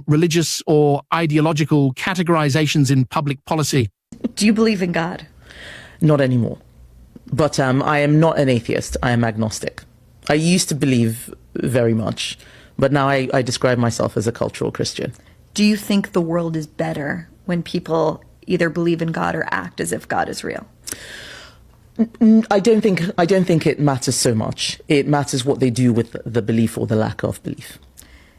religious or ideological categorizations in public policy. Do you believe in God? Not anymore. But I am not an atheist. I am agnostic. I used to believe very much, but now I describe myself as a cultural Christian. Do you think the world is better when people either believe in God or act as if God is real? I don't think it matters so much. It matters what they do with the belief or the lack of belief.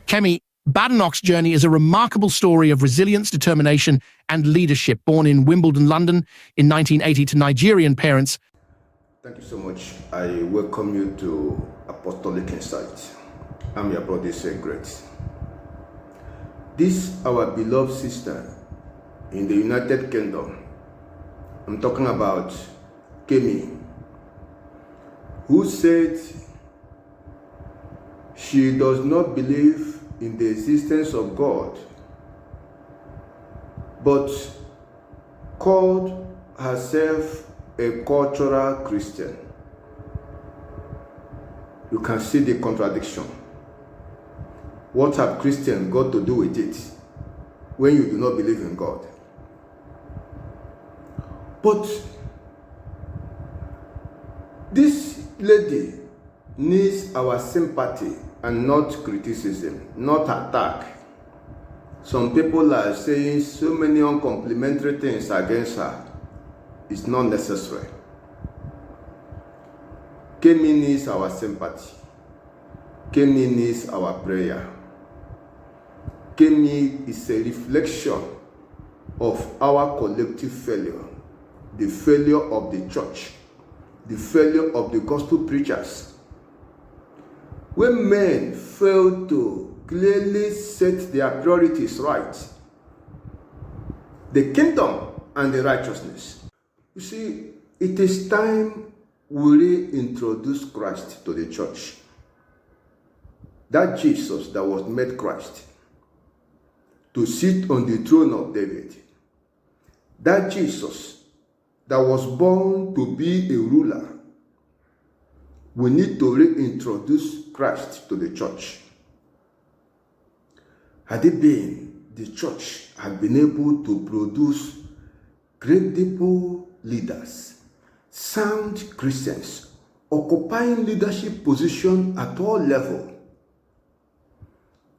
Kemi Badenoch's journey is a remarkable story of resilience, determination, and leadership. Born in Wimbledon, London in 1980 to Nigerian parents. Thank you so much. I welcome you to Apostolic Insight. I'm your brother, Great. This, our beloved sister in the United Kingdom, I'm talking about Kemi, who said she does not believe in the existence of God, but called herself a cultural Christian. You can see the contradiction. What have Christians got to do with it when you do not believe in God? But this lady needs our sympathy and not criticism, not attack. Some people are saying so many uncomplimentary things against her. It's not necessary. Kemi needs our sympathy. Kemi needs our prayer. Kemi is a reflection of our collective failure, the failure of the church, the failure of the gospel preachers. When men fail to clearly set their priorities right, the kingdom and the righteousness. You see, it is time we reintroduce Christ to the church. That Jesus that was made Christ to sit on the throne of David. That Jesus that was born to be a ruler. We need to reintroduce Christ to the church. Had it been, the church had been able to produce credible leaders, sound Christians, occupying leadership position at all levels,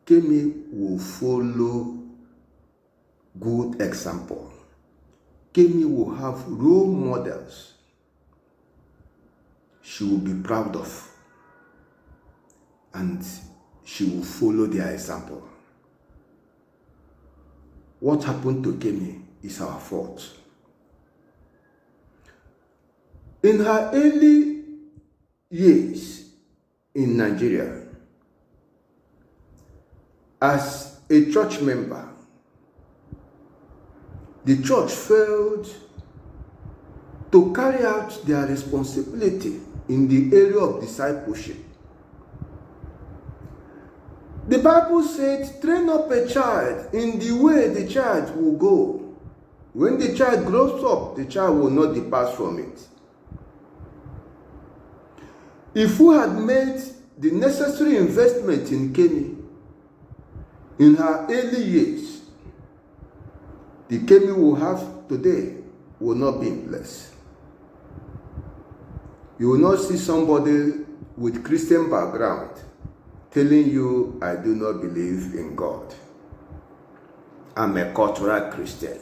Kemi will follow good example. Kemi will have role models she will be proud of, and she will follow their example. What happened to Kemi is our fault. In her early years in Nigeria, as a church member, the church failed to carry out their responsibility in the area of discipleship. The Bible said, train up a child in the way the child will go. When the child grows up, the child will not depart from it. If we had made the necessary investment in Kemi in her early years, the Kemi we will have today will not be in place. You will not see somebody with Christian background telling you, I do not believe in God. I'm a cultural Christian.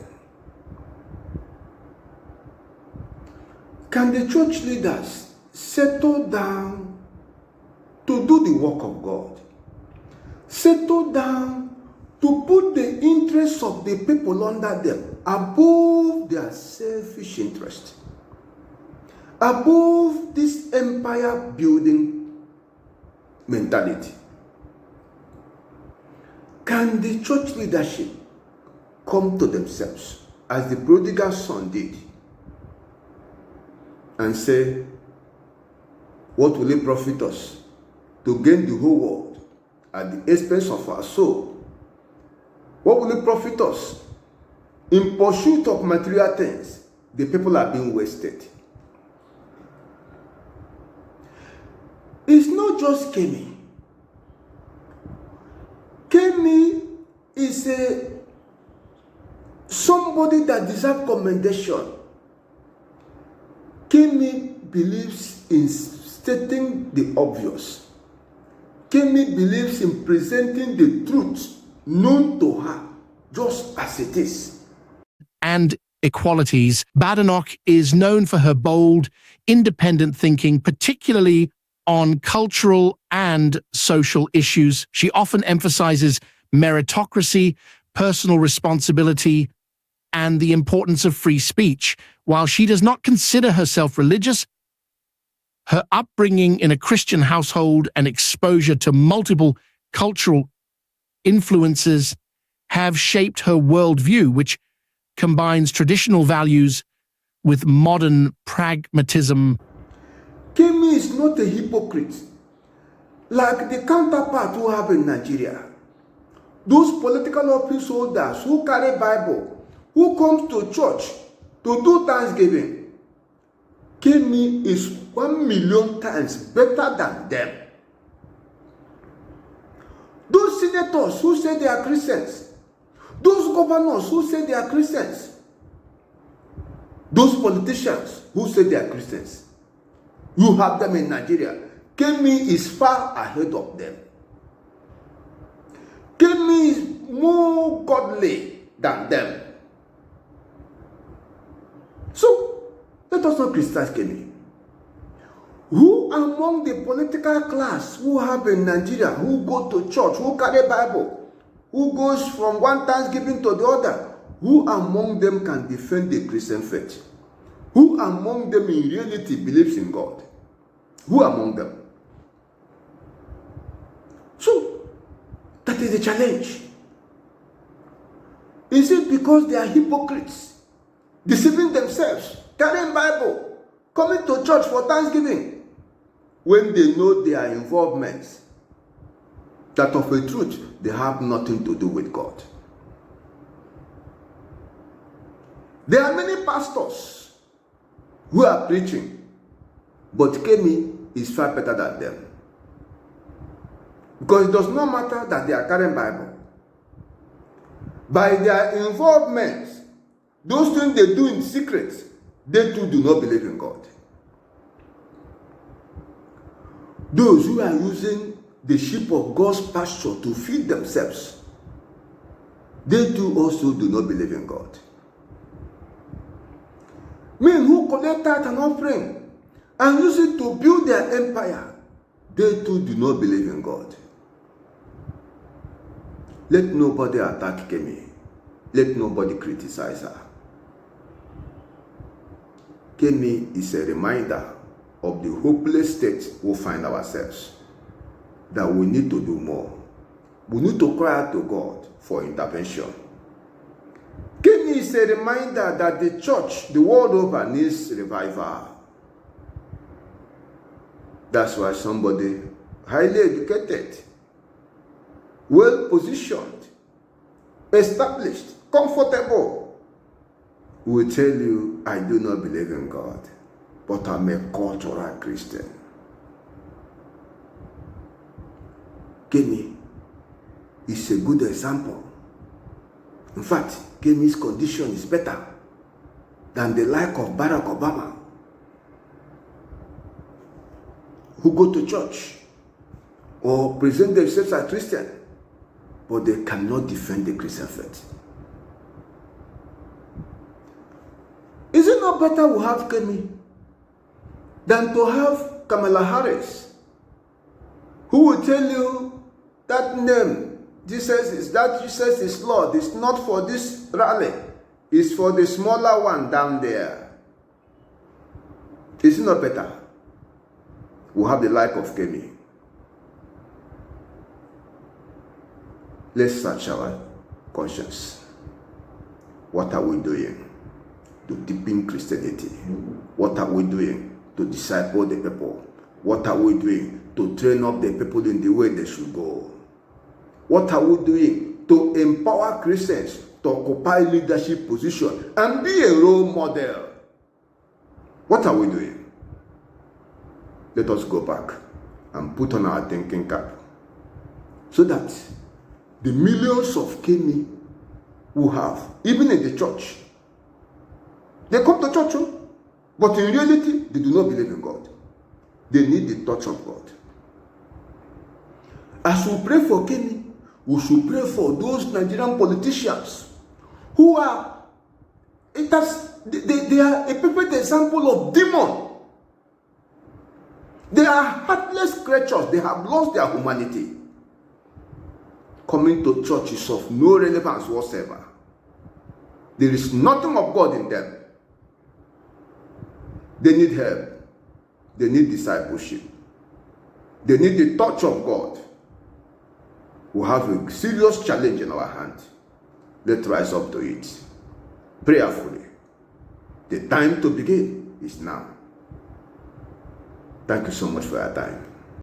Can the church leaders settle down to do the work of God? Settle down to put the interests of the people under them above their selfish interest, above this empire building mentality. Can the church leadership come to themselves as the prodigal son did and say, what will it profit us to gain the whole world at the expense of our soul? What will it profit us? In pursuit of material things, the people are being wasted. It's not just Kemi. Kemi is somebody that deserves commendation. Kemi believes in stating the obvious. Kemi believes in presenting the truth known to her just as it is. And equalities, Badenoch is known for her bold, independent thinking, particularly on cultural and social issues. She often emphasizes meritocracy, personal responsibility, and the importance of free speech. While she does not consider herself religious, her upbringing in a Christian household and exposure to multiple cultural influences have shaped her worldview, which combines traditional values with modern pragmatism. Kemi is not a hypocrite like the counterpart we have in Nigeria. Those political office holders who carry Bible, who comes to church to do Thanksgiving. Kemi is 1,000,000 times better than them. Those senators who say they are Christians, those governors who say they are Christians, those politicians who say they are Christians, you have them in Nigeria. Kemi is far ahead of them. Kemi is more godly than them. So, let us not criticize Kemi. Who among the political class who have in Nigeria, who go to church, who carry Bible, who goes from one Thanksgiving to the other, who among them can defend the Christian faith? Who among them in reality believes in God? Who among them? So, that is the challenge. Is it because they are hypocrites, deceiving themselves, carrying Bible, coming to church for Thanksgiving, when they know their involvements, that of a truth, they have nothing to do with God? There are many pastors who are preaching, but Kemi is far better than them. Because it does not matter that they are carrying Bible. By their involvement, those things they do in secret, they too do not believe in God. Those who are using the sheep of God's pasture to feed themselves, they too also do not believe in God. Men who collect tithe and offering and use it to build their empire, they too do not believe in God. Let nobody attack Kemi. Let nobody criticize her. Kemi is a reminder of the hopeless state we find ourselves, that we need to do more. We need to cry out to God for intervention. Kemi is a reminder that the church, the world over, needs revival. That's why somebody highly educated, well-positioned, established, comfortable will tell you, I do not believe in God, but I'm a cultural Christian. Kemi is a good example. In fact, Kemi's condition is better than the like of Barack Obama, who go to church or present themselves as Christian, but they cannot defend the Christian faith. Is it not better we have Kemi than to have Kamala Harris, who will tell you that name, Jesus is Lord, it's not for this rally, it's for the smaller one down there? Is it not better we have the like of Kemi? Let's search our conscience. What are we doing to deepen Christianity? What are we doing to disciple the people? What are we doing to train up the people in the way they should go? What are we doing to empower Christians to occupy leadership position and be a role model? What are we doing? Let us go back and put on our thinking cap, so that the millions of Kemi who have, even in the church. They come to church, but in reality, they do not believe in God. They need the touch of God. As we pray for Kemi, we should pray for those Nigerian politicians who are, they are a perfect example of demon. They are heartless creatures. They have lost their humanity. Coming to church is of no relevance whatsoever. There is nothing of God in them. They need help. They need discipleship. They need the touch of God. We have a serious challenge in our hand. Let's rise up to it prayerfully. The time to begin is now. Thank you so much for your time.